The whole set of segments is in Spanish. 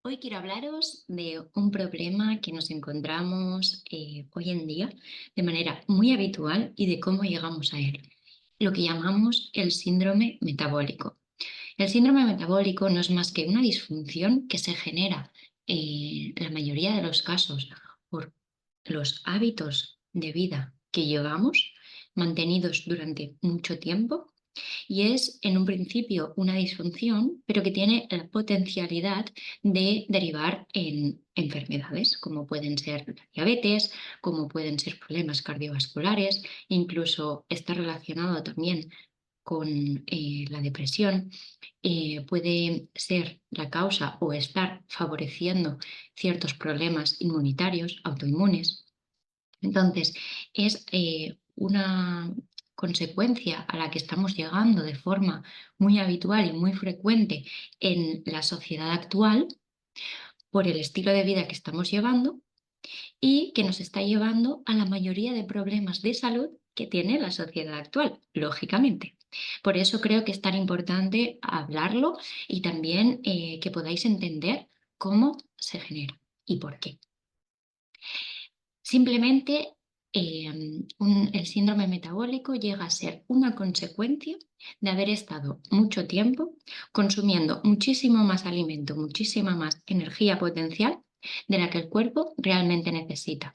Hoy quiero hablaros de un problema que nos encontramos hoy en día de manera muy habitual y de cómo llegamos a él, lo que llamamos el síndrome metabólico. El síndrome metabólico no es más que una disfunción que se genera en la mayoría de los casos por los hábitos de vida que llevamos mantenidos durante mucho tiempo y es en un principio una disfunción, pero que tiene la potencialidad de derivar en enfermedades, como pueden ser la diabetes, como pueden ser problemas cardiovasculares, incluso está relacionado también con la depresión, puede ser la causa o estar favoreciendo ciertos problemas inmunitarios, autoinmunes. Entonces, es una consecuencia a la que estamos llegando de forma muy habitual y muy frecuente en la sociedad actual por el estilo de vida que estamos llevando y que nos está llevando a la mayoría de problemas de salud que tiene la sociedad actual, lógicamente. Por eso creo que es tan importante hablarlo y también que podáis entender cómo se genera y por qué. Simplemente, el síndrome metabólico llega a ser una consecuencia de haber estado mucho tiempo consumiendo muchísimo más alimento, muchísima más energía potencial de la que el cuerpo realmente necesita.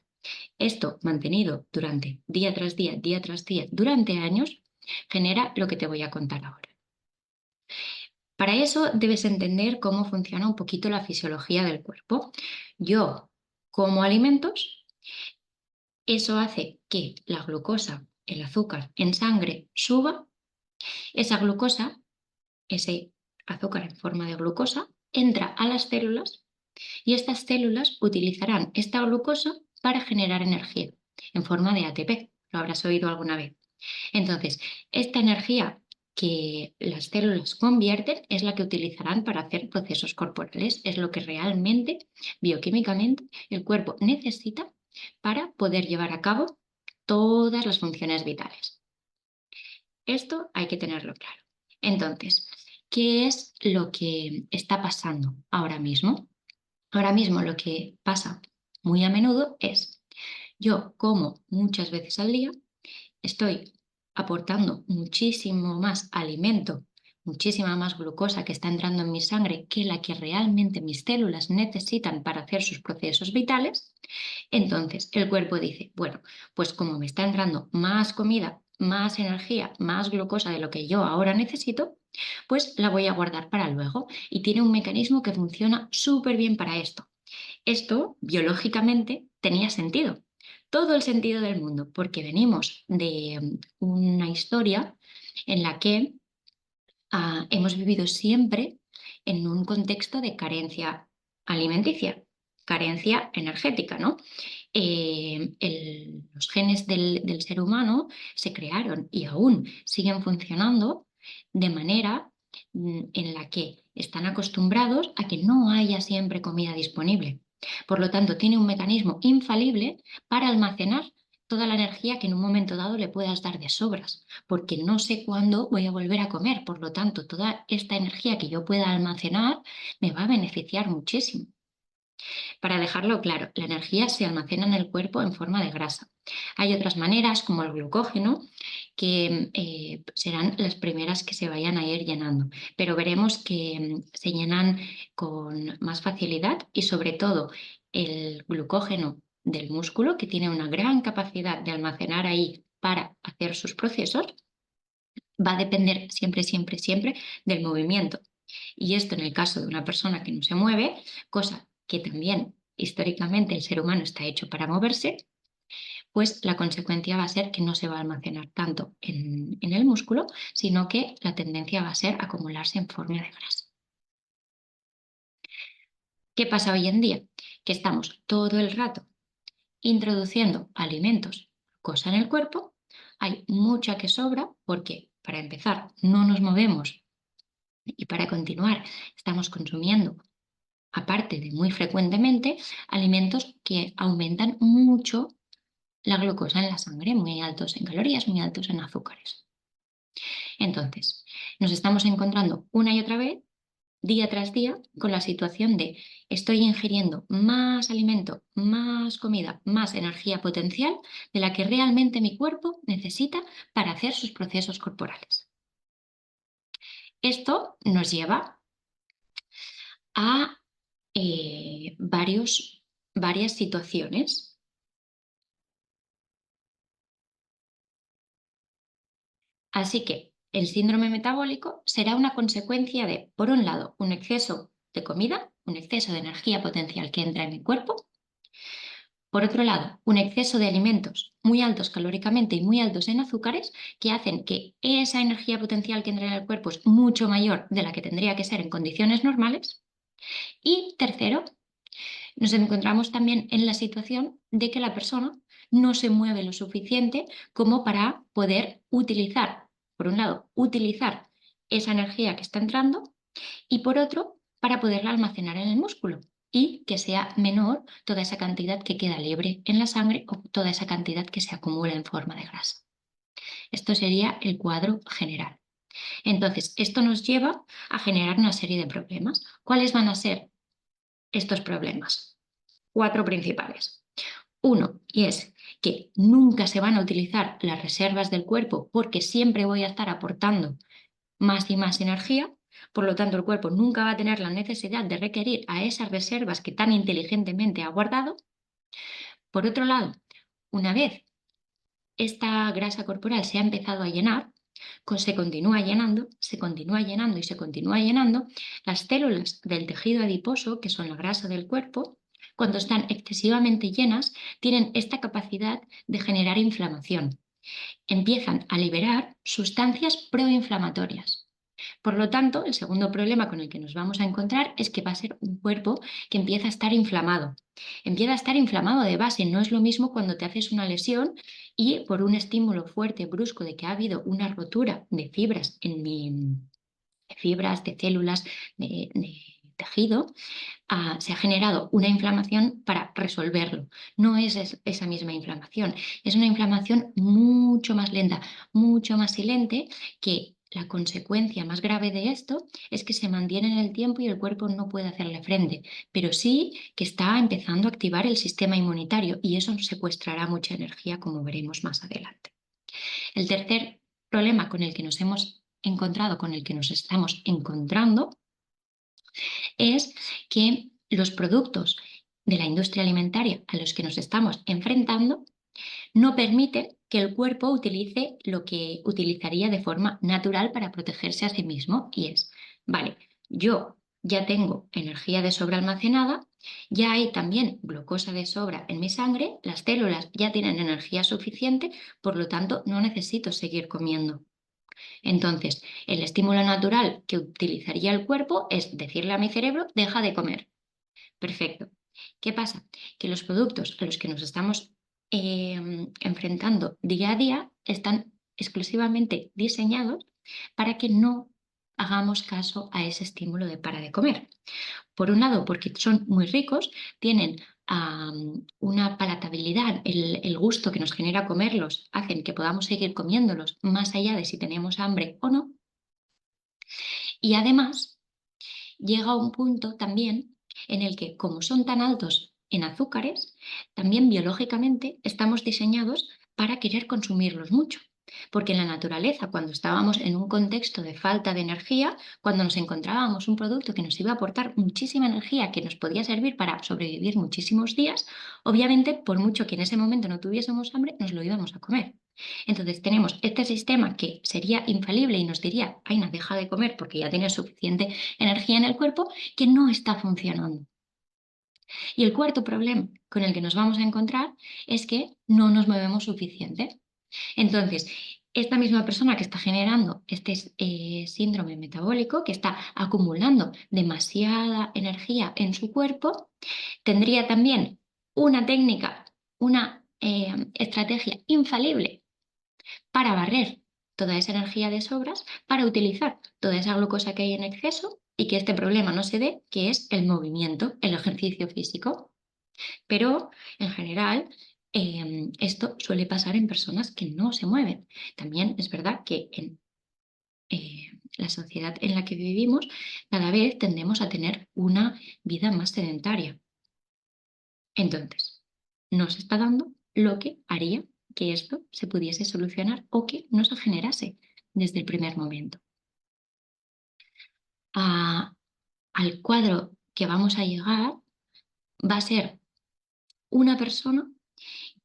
Esto mantenido durante día tras día, durante años, genera lo que te voy a contar ahora. Para eso debes entender cómo funciona un poquito la fisiología del cuerpo. Yo como alimentos. Eso hace que la glucosa, el azúcar en sangre suba. Esa glucosa, ese azúcar en forma de glucosa, entra a las células y estas células utilizarán esta glucosa para generar energía en forma de ATP. Lo habrás oído alguna vez. Entonces, esta energía que las células convierten es la que utilizarán para hacer procesos corporales. Es lo que realmente, bioquímicamente, el cuerpo necesita para poder llevar a cabo todas las funciones vitales. Esto hay que tenerlo claro. Entonces, ¿qué es lo que está pasando ahora mismo? Ahora mismo lo que pasa muy a menudo es, yo como muchas veces al día, estoy aportando muchísimo más alimento, muchísima más glucosa que está entrando en mi sangre que la que realmente mis células necesitan para hacer sus procesos vitales. Entonces el cuerpo dice, bueno, pues como me está entrando más comida, más energía, más glucosa de lo que yo ahora necesito, pues la voy a guardar para luego. Y tiene un mecanismo que funciona súper bien para esto. Esto, biológicamente, tenía sentido, todo el sentido del mundo, porque venimos de una historia en la que hemos vivido siempre en un contexto de carencia alimenticia, carencia energética, ¿no? Los genes del ser humano se crearon y aún siguen funcionando de manera en la que están acostumbrados a que no haya siempre comida disponible. Por lo tanto, tiene un mecanismo infalible para almacenar toda la energía que en un momento dado le puedas dar de sobras, porque no sé cuándo voy a volver a comer. Por lo tanto, toda esta energía que yo pueda almacenar me va a beneficiar muchísimo. Para dejarlo claro, la energía se almacena en el cuerpo en forma de grasa. Hay otras maneras, como el glucógeno, que serán las primeras que se vayan a ir llenando, pero veremos que se llenan con más facilidad y sobre todo el glucógeno del músculo, que tiene una gran capacidad de almacenar ahí para hacer sus procesos, va a depender siempre, siempre, siempre del movimiento. Y esto en el caso de una persona que no se mueve, cosa que también históricamente el ser humano está hecho para moverse, pues la consecuencia va a ser que no se va a almacenar tanto en el músculo, sino que la tendencia va a ser acumularse en forma de grasa. ¿Qué pasa hoy en día? Que estamos todo el rato introduciendo alimentos, cosa en el cuerpo, hay mucha que sobra porque, para empezar, no nos movemos y para continuar estamos consumiendo, aparte de muy frecuentemente, alimentos que aumentan mucho la glucosa en la sangre, muy altos en calorías, muy altos en azúcares. Entonces, nos estamos encontrando una y otra vez día tras día con la situación de estoy ingiriendo más alimento, más comida, más energía potencial de la que realmente mi cuerpo necesita para hacer sus procesos corporales. Esto nos lleva a varias situaciones. Así que el síndrome metabólico será una consecuencia de, por un lado, un exceso de comida, un exceso de energía potencial que entra en mi cuerpo. Por otro lado, un exceso de alimentos muy altos calóricamente y muy altos en azúcares que hacen que esa energía potencial que entra en el cuerpo es mucho mayor de la que tendría que ser en condiciones normales. Y tercero, nos encontramos también en la situación de que la persona no se mueve lo suficiente como para poder utilizar, por un lado, utilizar esa energía que está entrando y por otro, para poderla almacenar en el músculo y que sea menor toda esa cantidad que queda libre en la sangre o toda esa cantidad que se acumula en forma de grasa. Esto sería el cuadro general. Entonces, esto nos lleva a generar una serie de problemas. ¿Cuáles van a ser estos problemas? 4 principales. Uno, y es que nunca se van a utilizar las reservas del cuerpo porque siempre voy a estar aportando más y más energía, por lo tanto el cuerpo nunca va a tener la necesidad de requerir a esas reservas que tan inteligentemente ha guardado. Por otro lado, una vez esta grasa corporal se ha empezado a llenar, se continúa llenando, se continúa llenando y se continúa llenando, las células del tejido adiposo, que son la grasa del cuerpo, cuando están excesivamente llenas, tienen esta capacidad de generar inflamación. Empiezan a liberar sustancias proinflamatorias. Por lo tanto, el segundo problema con el que nos vamos a encontrar es que va a ser un cuerpo que empieza a estar inflamado. Empieza a estar inflamado de base. No es lo mismo cuando te haces una lesión y por un estímulo fuerte, brusco, de que ha habido una rotura de fibras fibras, de células, de tejido, se ha generado una inflamación para resolverlo. No es esa misma inflamación, es una inflamación mucho más lenta, mucho más silente, que la consecuencia más grave de esto es que se mantiene en el tiempo y el cuerpo no puede hacerle frente, pero sí que está empezando a activar el sistema inmunitario y eso secuestrará mucha energía, como veremos más adelante. El tercer problema con el que nos hemos encontrado, con el que nos estamos encontrando, es que los productos de la industria alimentaria a los que nos estamos enfrentando no permiten que el cuerpo utilice lo que utilizaría de forma natural para protegerse a sí mismo. Y es, vale, yo ya tengo energía de sobra almacenada, ya hay también glucosa de sobra en mi sangre, las células ya tienen energía suficiente, por lo tanto no necesito seguir comiendo. Entonces, el estímulo natural que utilizaría el cuerpo es decirle a mi cerebro, deja de comer. Perfecto. ¿Qué pasa? Que los productos a los que nos estamos enfrentando día a día están exclusivamente diseñados para que no hagamos caso a ese estímulo de para de comer. Por un lado, porque son muy ricos, tienen una palatabilidad, el gusto que nos genera comerlos, hacen que podamos seguir comiéndolos más allá de si tenemos hambre o no. Y además, llega un punto también en el que, como son tan altos en azúcares, también biológicamente estamos diseñados para querer consumirlos mucho. Porque en la naturaleza, cuando estábamos en un contexto de falta de energía, cuando nos encontrábamos un producto que nos iba a aportar muchísima energía, que nos podía servir para sobrevivir muchísimos días, obviamente, por mucho que en ese momento no tuviésemos hambre, nos lo íbamos a comer. Entonces tenemos este sistema que sería infalible y nos diría, Aina, deja de comer porque ya tienes suficiente energía en el cuerpo, que no está funcionando. Y el cuarto problema con el que nos vamos a encontrar es que no nos movemos suficiente. Entonces, esta misma persona que está generando este síndrome metabólico, que está acumulando demasiada energía en su cuerpo, tendría también una técnica, una estrategia infalible para barrer toda esa energía de sobras, para utilizar toda esa glucosa que hay en exceso y que este problema no se dé, que es el movimiento, el ejercicio físico. Pero en general esto suele pasar en personas que no se mueven. También es verdad que la sociedad en la que vivimos, cada vez tendemos a tener una vida más sedentaria. Entonces, no se está dando lo que haría que esto se pudiese solucionar o que no se generase desde el primer momento. Al cuadro que vamos a llegar va a ser una persona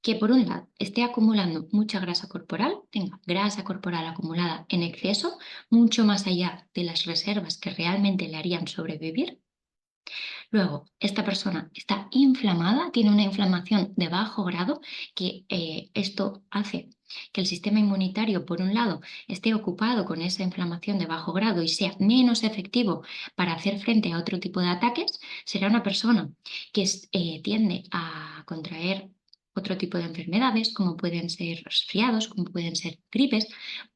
que por un lado esté acumulando mucha grasa corporal, tenga grasa corporal acumulada en exceso, mucho más allá de las reservas que realmente le harían sobrevivir. Luego, esta persona está inflamada, tiene una inflamación de bajo grado, que esto hace que el sistema inmunitario, por un lado, esté ocupado con esa inflamación de bajo grado y sea menos efectivo para hacer frente a otro tipo de ataques. Será una persona que tiende a contraer otro tipo de enfermedades, como pueden ser resfriados, como pueden ser gripes.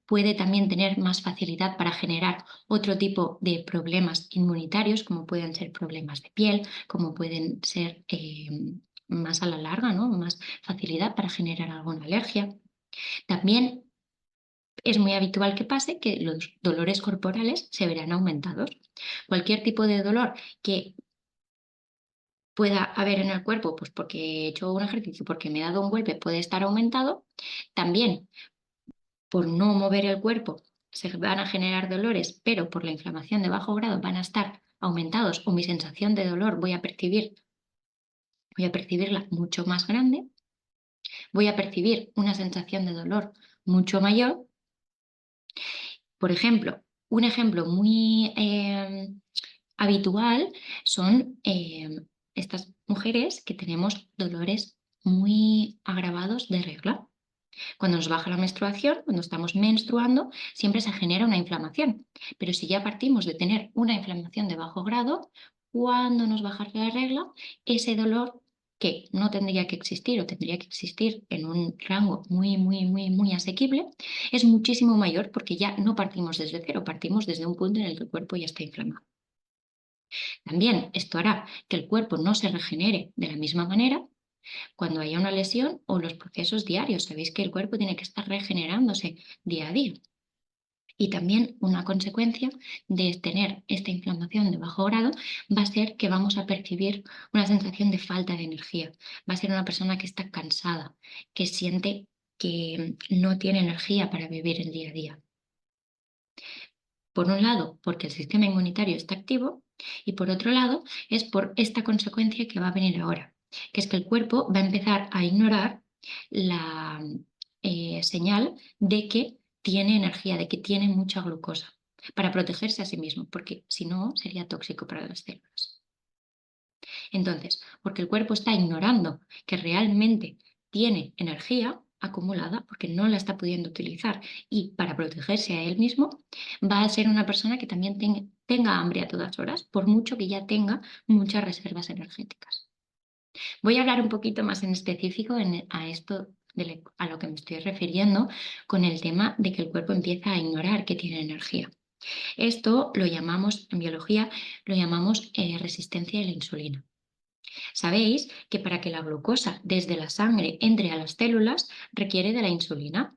Puede también tener más facilidad para generar otro tipo de problemas inmunitarios, como pueden ser problemas de piel, como pueden ser más a la larga, ¿no? Más facilidad para generar alguna alergia. También es muy habitual que pase que los dolores corporales se verán aumentados. Cualquier tipo de dolor que pueda haber en el cuerpo, pues porque he hecho un ejercicio, porque me he dado un golpe, puede estar aumentado. También por no mover el cuerpo se van a generar dolores, pero por la inflamación de bajo grado van a estar aumentados o mi sensación de dolor voy a percibirla mucho más grande, voy a percibir una sensación de dolor mucho mayor. Por ejemplo, un ejemplo muy habitual son estas mujeres que tenemos dolores muy agravados de regla. Cuando nos baja la menstruación, cuando estamos menstruando, siempre se genera una inflamación. Pero si ya partimos de tener una inflamación de bajo grado, cuando nos baja la regla, ese dolor que no tendría que existir o tendría que existir en un rango muy, muy, muy, muy asequible, es muchísimo mayor porque ya no partimos desde cero, partimos desde un punto en el que el cuerpo ya está inflamado. También esto hará que el cuerpo no se regenere de la misma manera cuando haya una lesión o los procesos diarios. Sabéis que el cuerpo tiene que estar regenerándose día a día. Y también una consecuencia de tener esta inflamación de bajo grado va a ser que vamos a percibir una sensación de falta de energía. Va a ser una persona que está cansada, que siente que no tiene energía para vivir el día a día. Por un lado, porque el sistema inmunitario está activo y por otro lado es por esta consecuencia que va a venir ahora, que es que el cuerpo va a empezar a ignorar la señal de que tiene energía, de que tiene mucha glucosa para protegerse a sí mismo, porque si no sería tóxico para las células. Entonces, porque el cuerpo está ignorando que realmente tiene energía acumulada porque no la está pudiendo utilizar y para protegerse a él mismo, va a ser una persona que también tenga hambre a todas horas, por mucho que ya tenga muchas reservas energéticas. Voy a hablar un poquito más en específico a esto a lo que me estoy refiriendo con el tema de que el cuerpo empieza a ignorar que tiene energía. Esto lo llamamos, en biología, lo llamamos resistencia a la insulina. Sabéis que para que la glucosa desde la sangre entre a las células requiere de la insulina.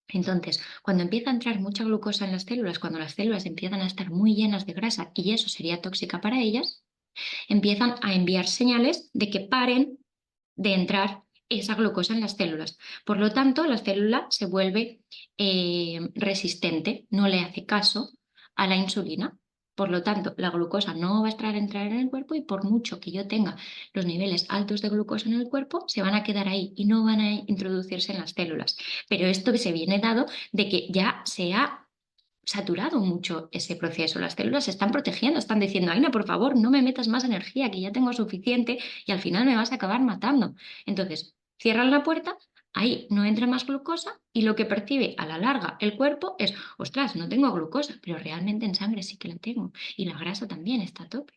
Entonces, cuando empieza a entrar mucha glucosa en las células, cuando las células empiezan a estar muy llenas de grasa y eso sería tóxica para ellas, empiezan a enviar señales de que paren de entrar esa glucosa en las células. Por lo tanto, la célula se vuelve resistente, no le hace caso a la insulina. Por lo tanto, la glucosa no va a entrar en el cuerpo y por mucho que yo tenga los niveles altos de glucosa en el cuerpo, se van a quedar ahí y no van a introducirse en las células. Pero esto se viene dado de que ya se ha saturado mucho ese proceso. Las células se están protegiendo, están diciendo, Aina, por favor, no me metas más energía, que ya tengo suficiente y al final me vas a acabar matando. Entonces, cierran la puerta, ahí no entra más glucosa y lo que percibe a la larga el cuerpo es, ostras, no tengo glucosa, pero realmente en sangre sí que la tengo y la grasa también está a tope.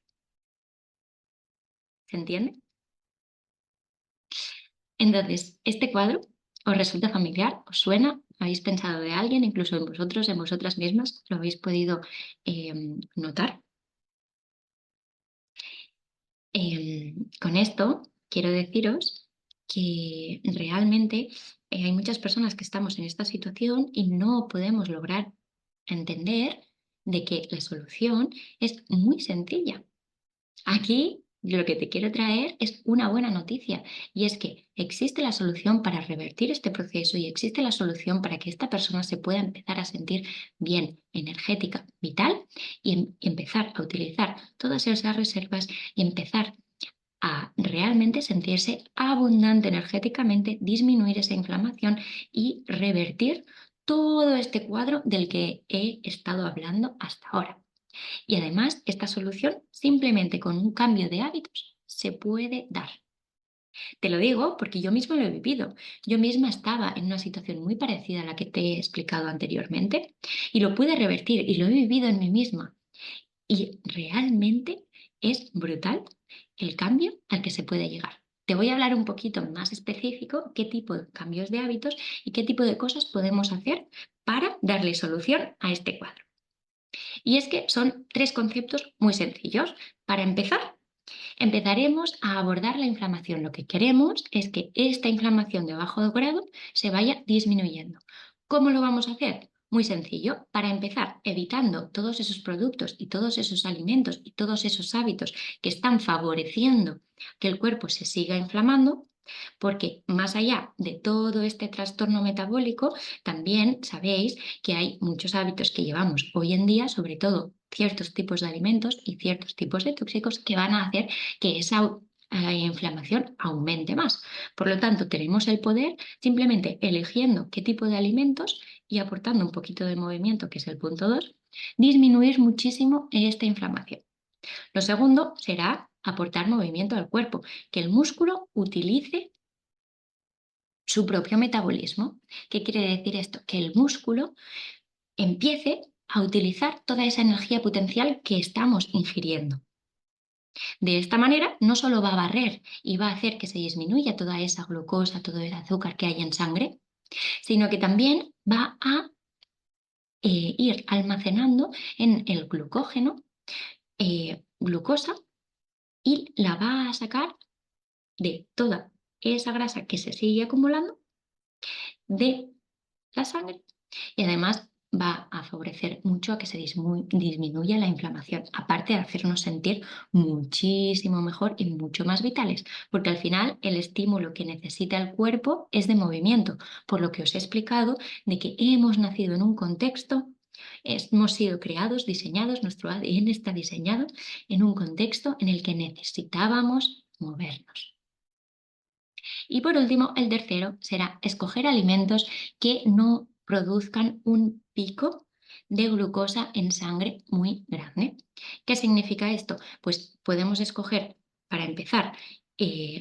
¿Se entiende? Entonces, ¿este cuadro os resulta familiar? ¿Os suena? ¿Habéis pensado de alguien, incluso en vosotros, en vosotras mismas? ¿Lo habéis podido notar? Con esto quiero deciros que realmente hay muchas personas que estamos en esta situación y no podemos lograr entender de que la solución es muy sencilla. Aquí lo que te quiero traer es una buena noticia y es que existe la solución para revertir este proceso y existe la solución para que esta persona se pueda empezar a sentir bien, energética, vital y empezar a utilizar todas esas reservas y empezar a realmente sentirse abundante energéticamente, disminuir esa inflamación y revertir todo este cuadro del que he estado hablando hasta ahora. Y además, esta solución simplemente con un cambio de hábitos se puede dar. Te lo digo porque yo misma lo he vivido. Yo misma estaba en una situación muy parecida a la que te he explicado anteriormente y lo pude revertir y lo he vivido en mí misma. Y realmente es brutal el cambio al que se puede llegar. Te voy a hablar un poquito más específico qué tipo de cambios de hábitos y qué tipo de cosas podemos hacer para darle solución a este cuadro. Y es que son tres conceptos muy sencillos. Para empezar, empezaremos a abordar la inflamación. Lo que queremos es que esta inflamación de bajo grado se vaya disminuyendo. ¿Cómo lo vamos a hacer? Muy sencillo. Para empezar, evitando todos esos productos y todos esos alimentos y todos esos hábitos que están favoreciendo que el cuerpo se siga inflamando, porque más allá de todo este trastorno metabólico, también sabéis que hay muchos hábitos que llevamos hoy en día, sobre todo ciertos tipos de alimentos y ciertos tipos de tóxicos que van a hacer que esa inflamación aumente más. Por lo tanto, tenemos el poder simplemente eligiendo qué tipo de alimentos y aportando un poquito de movimiento, que es el punto 2, disminuir muchísimo esta inflamación. Lo segundo será aportar movimiento al cuerpo, que el músculo utilice su propio metabolismo. ¿Qué quiere decir esto? Que el músculo empiece a utilizar toda esa energía potencial que estamos ingiriendo. De esta manera, no solo va a barrer y va a hacer que se disminuya toda esa glucosa, todo el azúcar que hay en sangre, sino que también va a ir almacenando en el glucógeno glucosa y la va a sacar de toda esa grasa que se sigue acumulando de la sangre y además va a favorecer mucho a que se disminuya la inflamación, aparte de hacernos sentir muchísimo mejor y mucho más vitales, porque al final el estímulo que necesita el cuerpo es de movimiento, por lo que os he explicado de que hemos nacido en un contexto, hemos sido creados, diseñados, nuestro ADN está diseñado en un contexto en el que necesitábamos movernos. Y por último, el tercero será escoger alimentos que no produzcan un pico de glucosa en sangre muy grande. ¿Qué significa esto? Pues podemos escoger, para empezar,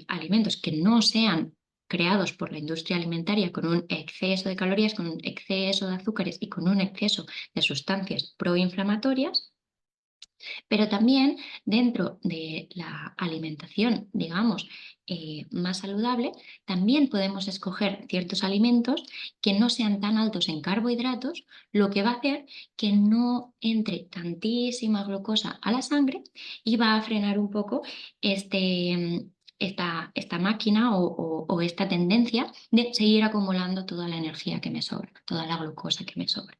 alimentos que no sean creados por la industria alimentaria con un exceso de calorías, con un exceso de azúcares y con un exceso de sustancias proinflamatorias, pero también dentro de la alimentación, digamos, más saludable, también podemos escoger ciertos alimentos que no sean tan altos en carbohidratos, lo que va a hacer que no entre tantísima glucosa a la sangre y va a frenar un poco esta máquina o esta tendencia de seguir acumulando toda la energía que me sobra, toda la glucosa que me sobra.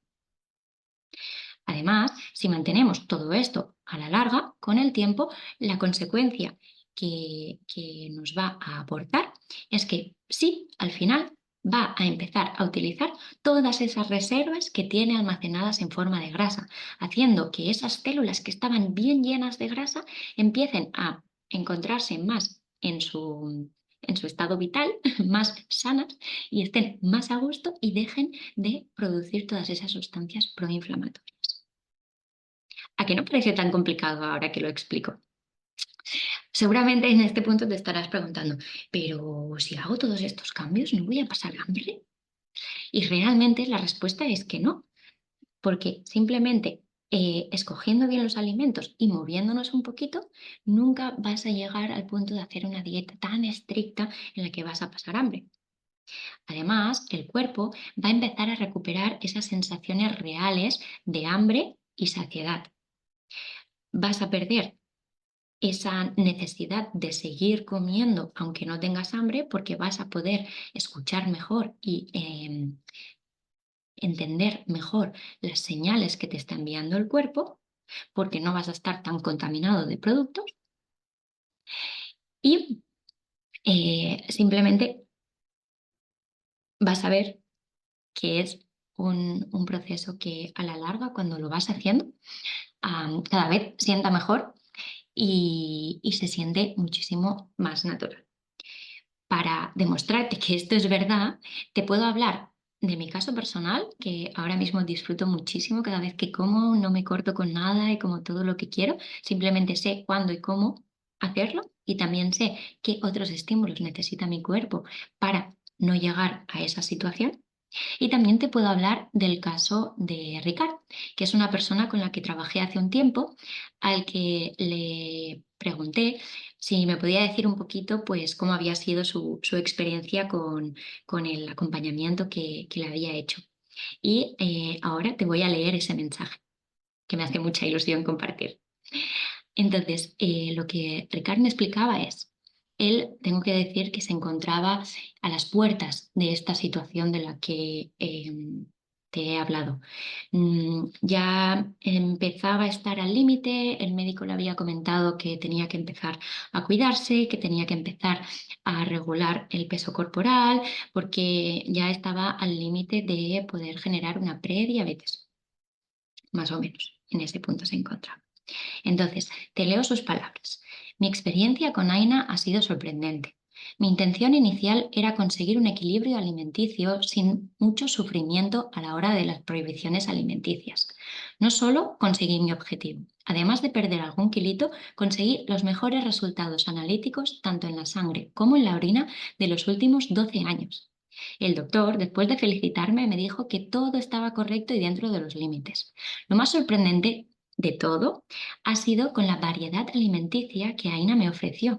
Además, si mantenemos todo esto a la larga, con el tiempo, la consecuencia que nos va a aportar es que sí, al final va a empezar a utilizar todas esas reservas que tiene almacenadas en forma de grasa, haciendo que esas células que estaban bien llenas de grasa empiecen a encontrarse más en su estado vital, más sanas y estén más a gusto y dejen de producir todas esas sustancias proinflamatorias. ¿A que no parece tan complicado ahora que lo explico? Seguramente en este punto te estarás preguntando, pero si hago todos estos cambios, ¿no voy a pasar hambre? Y realmente la respuesta es que no, porque simplemente escogiendo bien los alimentos y moviéndonos un poquito, nunca vas a llegar al punto de hacer una dieta tan estricta en la que vas a pasar hambre. Además, el cuerpo va a empezar a recuperar esas sensaciones reales de hambre y saciedad. Vas a perder esa necesidad de seguir comiendo aunque no tengas hambre porque vas a poder escuchar mejor y entender mejor las señales que te está enviando el cuerpo, porque no vas a estar tan contaminado de productos y simplemente vas a ver que es un proceso que a la larga, cuando lo vas haciendo, cada vez sienta mejor y se siente muchísimo más natural. Para demostrarte que esto es verdad, te puedo hablar de mi caso personal, que ahora mismo disfruto muchísimo cada vez que como, no me corto con nada y como todo lo que quiero, simplemente sé cuándo y cómo hacerlo y también sé qué otros estímulos necesita mi cuerpo para no llegar a esa situación. Y también te puedo hablar del caso de Ricard, que es una persona con la que trabajé hace un tiempo, al que le pregunté si me podía decir un poquito pues, cómo había sido su experiencia con el acompañamiento que le había hecho. Y ahora te voy a leer ese mensaje, que me hace mucha ilusión compartir. Entonces, lo que Ricard me explicaba es, él, tengo que decir que se encontraba a las puertas de esta situación de la que te he hablado. Ya empezaba a estar al límite, el médico le había comentado que tenía que empezar a cuidarse, que tenía que empezar a regular el peso corporal, porque ya estaba al límite de poder generar una prediabetes, más o menos, en ese punto se encontraba. Entonces, te leo sus palabras. Mi experiencia con Aina ha sido sorprendente. Mi intención inicial era conseguir un equilibrio alimenticio sin mucho sufrimiento a la hora de las prohibiciones alimenticias. No solo conseguí mi objetivo, además de perder algún kilito, conseguí los mejores resultados analíticos tanto en la sangre como en la orina de los últimos 12 años. El doctor, después de felicitarme, me dijo que todo estaba correcto y dentro de los límites. Lo más sorprendente de todo ha sido con la variedad alimenticia que Aina me ofreció.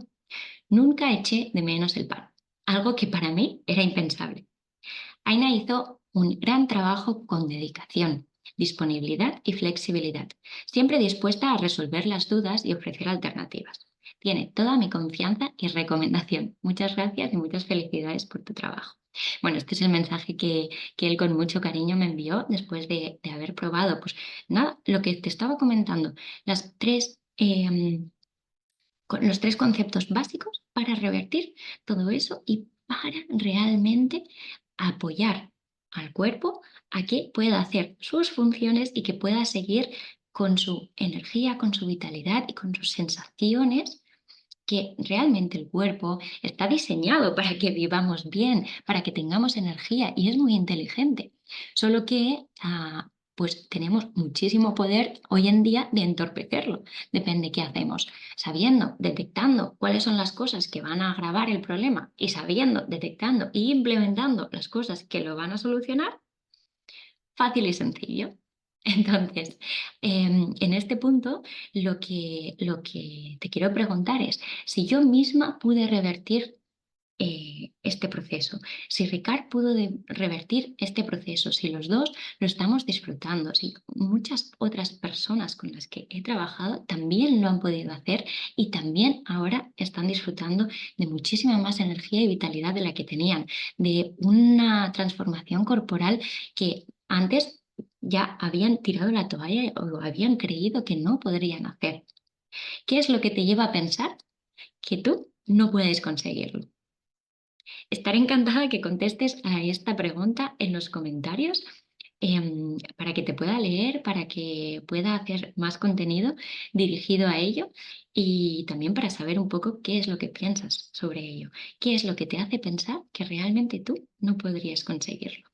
Nunca eché de menos el pan, algo que para mí era impensable. Aina hizo un gran trabajo con dedicación, disponibilidad y flexibilidad, siempre dispuesta a resolver las dudas y ofrecer alternativas. Tiene toda mi confianza y recomendación. Muchas gracias y muchas felicidades por tu trabajo. Bueno, este es el mensaje que él con mucho cariño me envió después de haber probado, pues nada, lo que te estaba comentando, los tres conceptos básicos para revertir todo eso y para realmente apoyar al cuerpo a que pueda hacer sus funciones y que pueda seguir con su energía, con su vitalidad y con sus sensaciones, que realmente el cuerpo está diseñado para que vivamos bien, para que tengamos energía y es muy inteligente. Solo que pues tenemos muchísimo poder hoy en día de entorpecerlo. Depende qué hacemos. Sabiendo, detectando cuáles son las cosas que van a agravar el problema y sabiendo, detectando y implementando las cosas que lo van a solucionar, fácil y sencillo. Entonces, en este punto, lo que te quiero preguntar es si yo misma pude revertir este proceso, si Ricard pudo revertir este proceso, si los dos lo estamos disfrutando, si muchas otras personas con las que he trabajado también lo han podido hacer y también ahora están disfrutando de muchísima más energía y vitalidad de la que tenían, de una transformación corporal que antes ya habían tirado la toalla o habían creído que no podrían hacer. ¿Qué es lo que te lleva a pensar que tú no puedes conseguirlo? Estaré encantada de que contestes a esta pregunta en los comentarios para que te pueda leer, para que pueda hacer más contenido dirigido a ello y también para saber un poco qué es lo que piensas sobre ello, qué es lo que te hace pensar que realmente tú no podrías conseguirlo.